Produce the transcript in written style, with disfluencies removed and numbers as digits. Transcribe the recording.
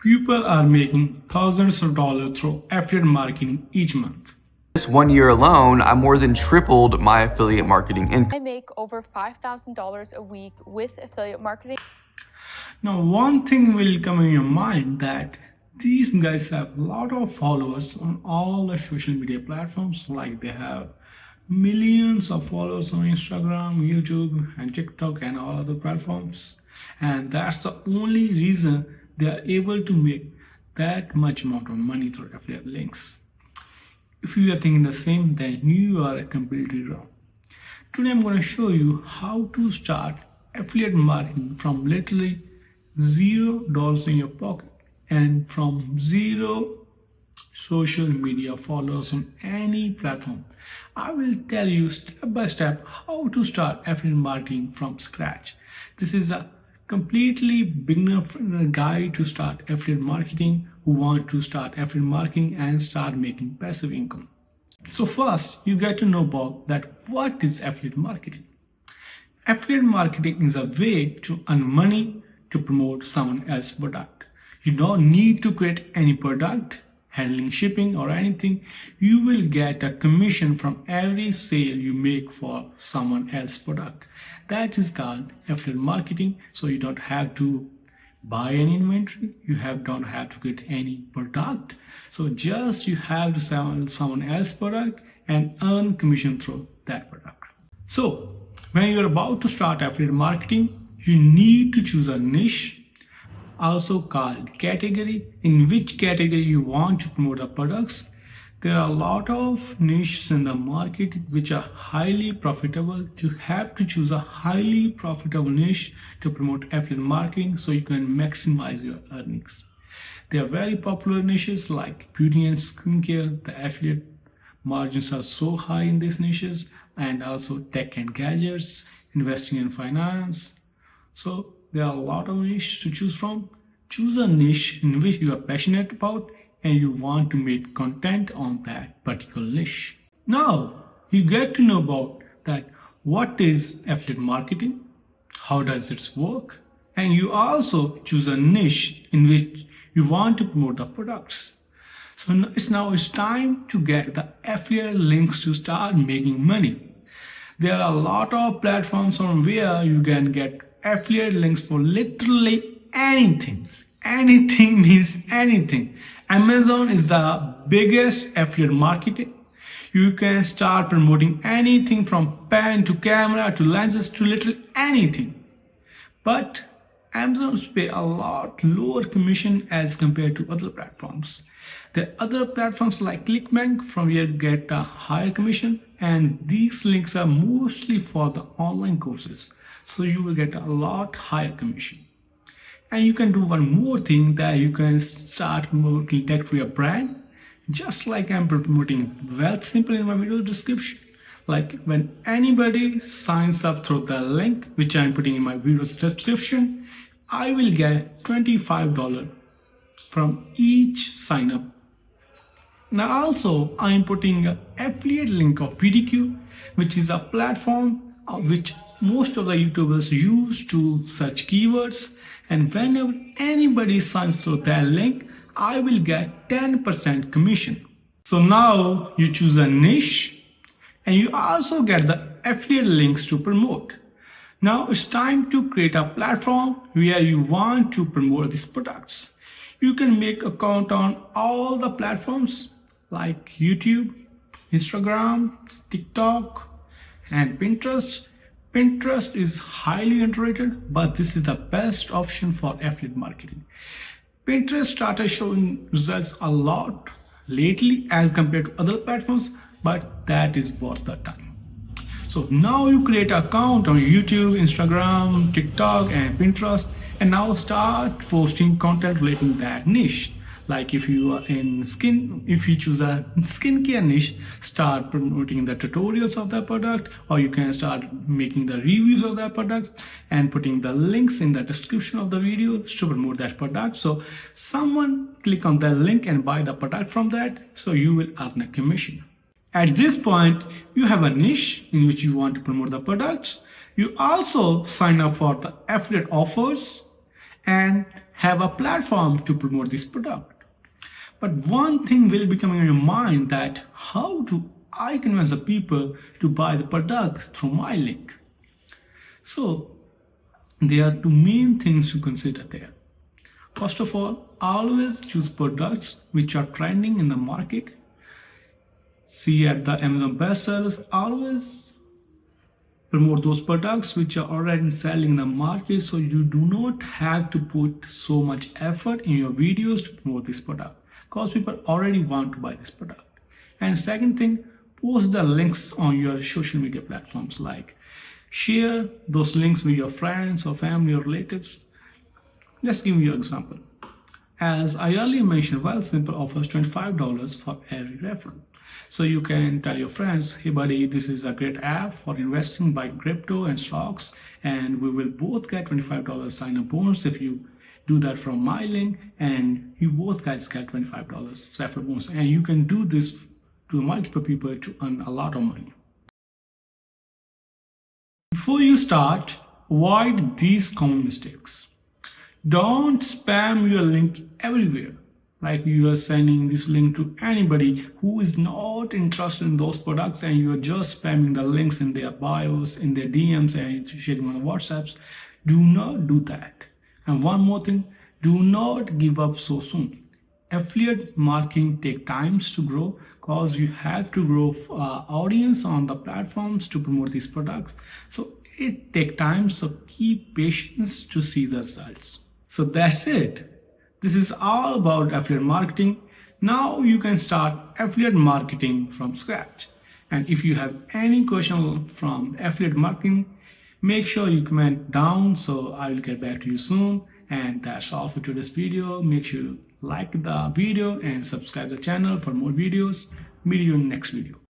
People are making thousands of dollars through affiliate marketing each month. This 1 year alone, I more than tripled my affiliate marketing income. I make over $5,000 a week with affiliate marketing. Now, one thing will come in your mind that these guys have a lot of followers on all the social media platforms, like they have millions of followers on Instagram, YouTube, and TikTok, and all other platforms. And that's the only reason they are able to make that much amount of money through affiliate links. If you are thinking the same, then you are completely wrong. Today I'm going to show you how to start affiliate marketing from literally $0 in your pocket and from zero social media followers on any platform. I will tell you step by step how to start affiliate marketing from scratch. This is a completely beginner guide to start affiliate marketing who want to start affiliate marketing and start making passive income. So first, you get to know about that what is affiliate marketing. Affiliate marketing is a way to earn money to promote someone else's product. You don't need to create any product, handling shipping or anything. You will get a commission from every sale you make for someone else's product. That is called affiliate marketing. So you don't have to buy any inventory. You don't have to get any product. So just you have to sell someone else's product and earn commission through that product. So when you're about to start affiliate marketing, you need to choose a niche, also called category, in which category you want to promote the products. There are a lot of niches in the market which are highly profitable. You have to choose a highly profitable niche to promote affiliate marketing so you can maximize your earnings. There are very popular niches like beauty and skincare. The affiliate margins are so high in these niches, and also tech and gadgets, investing in finance. So there are a lot of niches to choose from. Choose a niche in which you are passionate about and you want to make content on that particular niche. Now you get to know about that what is affiliate marketing, how does it work, and you also choose a niche in which you want to promote the products. So it's time to get the affiliate links to start making money. There are a lot of platforms on where you can get affiliate links for literally anything. Anything means anything. Amazon is the biggest affiliate marketing. You can start promoting anything from pen to camera to lenses to literally anything. But Amazon pay a lot lower commission as compared to other platforms. There are other platforms like ClickBank from where you get a higher commission, and these links are mostly for the online courses. So you will get a lot higher commission. And you can do one more thing, that you can start promoting that for your brand, just like I'm promoting Wealth Simple in my video description. Like when anybody signs up through the link which I'm putting in my video description, I will get $25 from each sign up. Now also I'm putting an affiliate link of VDQ, which is a platform which most of the YouTubers use to search keywords. And whenever anybody signs through that link, I will get 10% commission. So now you choose a niche and you also get the affiliate links to promote. Now it's time to create a platform where you want to promote these products. You can make an account on all the platforms like YouTube, Instagram, TikTok, and Pinterest. Pinterest is highly underrated, but this is the best option for affiliate marketing. Pinterest started showing results a lot lately as compared to other platforms, but that is worth the time. So now you create an account on YouTube, Instagram, TikTok, and Pinterest, and now start posting content relating that niche. Like if you are in if you choose a skincare niche, start promoting the tutorials of that product, or you can start making the reviews of that product and putting the links in the description of the video to promote that product. So someone click on that link and buy the product from that, so you will earn a commission. At this point, you have a niche in which you want to promote the products. You also sign up for the affiliate offers and have a platform to promote this product. But one thing will be coming in your mind, that how do I convince the people to buy the product through my link? So there are two main things to consider there. First of all, always choose products which are trending in the market. See at the Amazon bestsellers, always promote those products which are already selling in the market, so you do not have to put so much effort in your videos to promote this product, because people already want to buy this product. And second thing, post the links on your social media platforms, like share those links with your friends or family or relatives. Let's give you an example. As I earlier mentioned, Wealthsimple offers $25 for every referral. So you can tell your friends, hey buddy, this is a great app for investing by crypto and stocks, and we will both get $25 sign-up bonus if you do that from my link, and you both guys get $25 referral bonus. And you can do this to multiple people to earn a lot of money. Before you start, avoid these common mistakes. Don't spam your link everywhere. Like you are sending this link to anybody who is not interested in those products, and you are just spamming the links in their bios, in their DMs, and sharing on WhatsApps. Do not do that. And one more thing, do not give up so soon. Affiliate marketing takes times to grow, because you have to grow audience on the platforms to promote these products. So it takes time, so keep patience to see the results. So that's it. This is all about affiliate marketing. Now you can start affiliate marketing from scratch. And if you have any question from affiliate marketing, make sure you comment down, so I will get back to you soon. And that's all for today's video. Make sure you like the video and subscribe the channel for more videos. Meet you in the next video.